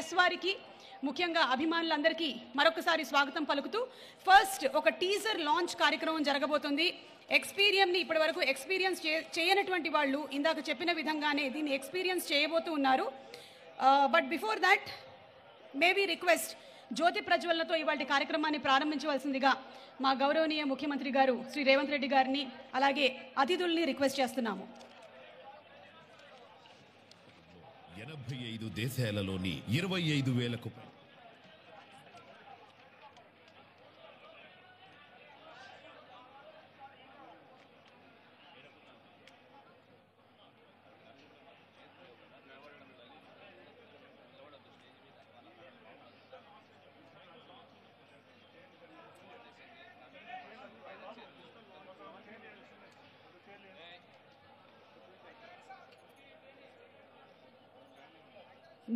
Press వారికి ముఖ్యంగా అభిమానులందరికీ మరొకసారి స్వాగతం పలుకుతూ ఫస్ట్ ఒక టీజర్ లాంచ్ కార్యక్రమం జరగబోతుంది. ఎక్స్పీరియమ్ని ఇప్పటివరకు ఎక్స్పీరియన్స్ చేయనటువంటి వాళ్ళు ఇందాక చెప్పిన విధంగానే దీన్ని ఎక్స్పీరియన్స్ చేయబోతూ ఉన్నారు. But before that maybe request జ్యోతి ప్రజ్వలనతో ఇవాళ కార్యక్రమాన్ని ప్రారంభించవలసిందిగా మా గౌరవనీయ ముఖ్యమంత్రి గారు శ్రీ రేవంత్ రెడ్డి గారిని అలాగే అతిథుల్ని రిక్వెస్ట్ చేస్తున్నాము. 85 దేశాలలోని 25,000కు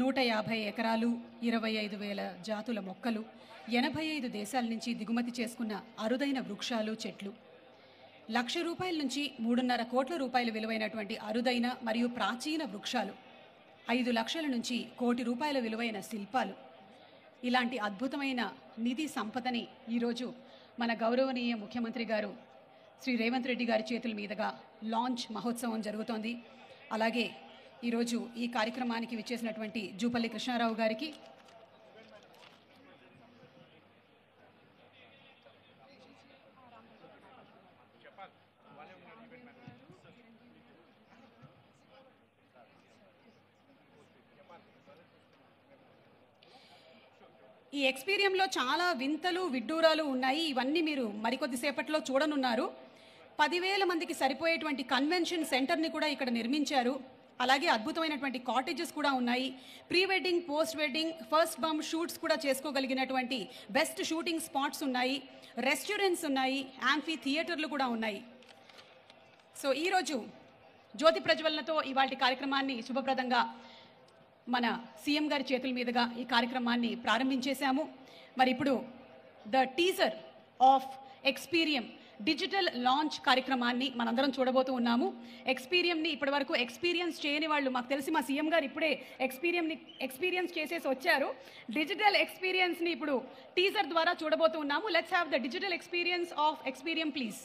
150 ఎకరాలు 25,000 జాతుల మొక్కలు 85 దేశాల నుంచి దిగుమతి చేసుకున్న అరుదైన వృక్షాలు చెట్లు, ₹1,00,000 నుంచి 3.5 కోట్ల రూపాయల విలువైనటువంటి అరుదైన మరియు ప్రాచీన వృక్షాలు, 5 లక్షల నుంచి ₹1 కోటి విలువైన శిల్పాలు, ఇలాంటి అద్భుతమైన నిధి సంపదని ఈరోజు మన గౌరవనీయ ముఖ్యమంత్రి గారు శ్రీ రేవంత్ రెడ్డి గారి చేతుల మీదుగా లాంచ్ మహోత్సవం జరుగుతోంది. అలాగే ఈరోజు ఈ కార్యక్రమానికి విచ్చేసినటువంటి జూపల్లి కృష్ణారావు గారికి, ఈ ఎక్స్పీరియంలో చాలా వింతలు విడ్డూరాలు ఉన్నాయి. ఇవన్నీ మీరు మరికొద్దిసేపట్లో చూడనున్నారు. 10,000 మందికి సరిపోయేటువంటి కన్వెన్షన్ సెంటర్ని కూడా ఇక్కడ నిర్మించారు. అలాగే అద్భుతమైనటువంటి కాటేజెస్ కూడా ఉన్నాయి. Pre wedding, post wedding, first bump shoots కూడా చేసుకోగలిగినటువంటి బెస్ట్ షూటింగ్ స్పాట్స్ ఉన్నాయి. రెస్టారెంట్స్ ఉన్నాయి. యాంఫీ థియేటర్లు కూడా ఉన్నాయి. సో ఈరోజు జ్యోతి ప్రజ్వలనతో ఇవాళ కార్యక్రమాన్ని శుభప్రదంగా మన సీఎం గారి చేతుల మీదుగా ఈ కార్యక్రమాన్ని ప్రారంభించేశాము. మరి ఇప్పుడు the teaser of Experium digital launch కార్యక్రమాన్ని మనందరం చూడబోతూ ఉన్నాము. ఎక్స్పీరియంని ఇప్పటివరకు ఎక్స్పీరియన్స్ చేయని వాళ్ళు, మాకు తెలిసి మా సీఎం గారు ఇప్పుడే ఎక్స్పీరియన్స్ చేసేసి వచ్చారు. డిజిటల్ ఎక్స్పీరియన్స్ని ఇప్పుడు టీజర్ ద్వారా చూడబోతూ ఉన్నాము. Let's have the digital experience of Experium please.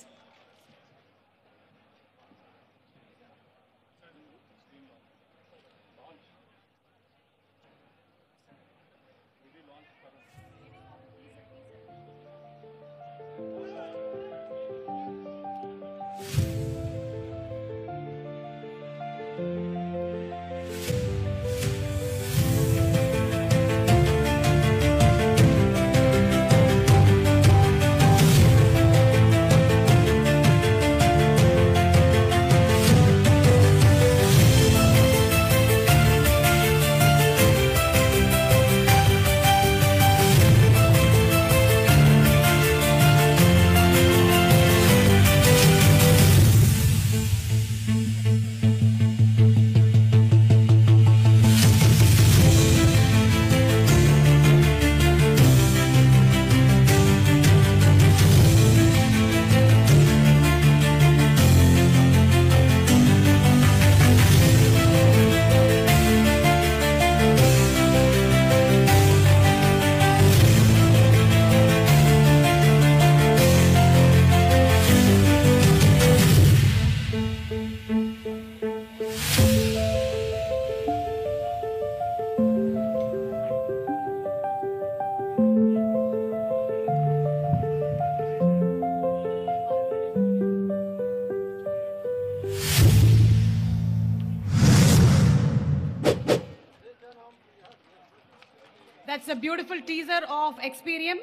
That's a beautiful teaser of Experium.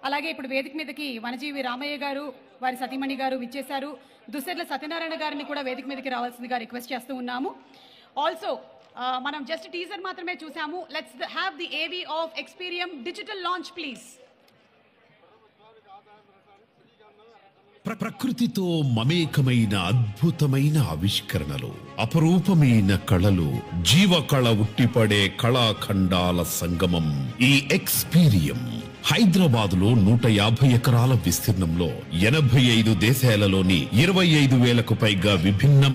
అలాగే ఇప్పుడు వేదిక మీదకి వనజీవి రామయ్య గారు, వారి సతీమణి గారు విచ్చేశారు. దుస్సెర్ల సత్యనారాయణ గారిని కూడా వేదిక మీదకి రావాల్సిందిగా రిక్వెస్ట్ చేస్తూ ఉన్నాము. ఆల్సో మనం జస్ట్ టీజర్ మాత్రమే చూసాము. లెట్స్ హ్యావ్ ది ఏవీ of Experium digital launch please. ప్రకృతితో మమేకమైన అద్భుతమైన ఆవిష్కరణలు, అపరూపమైన కళలు, జీవకళ ఉట్టిపడే కళాఖండాల సంగమం ఈ ఎక్స్పీరియం. హైదరాబాద్ లో 150 ఎకరాల విస్తీర్ణంలో 85 దేశాలలోని 25,000కు పైగా విభిన్న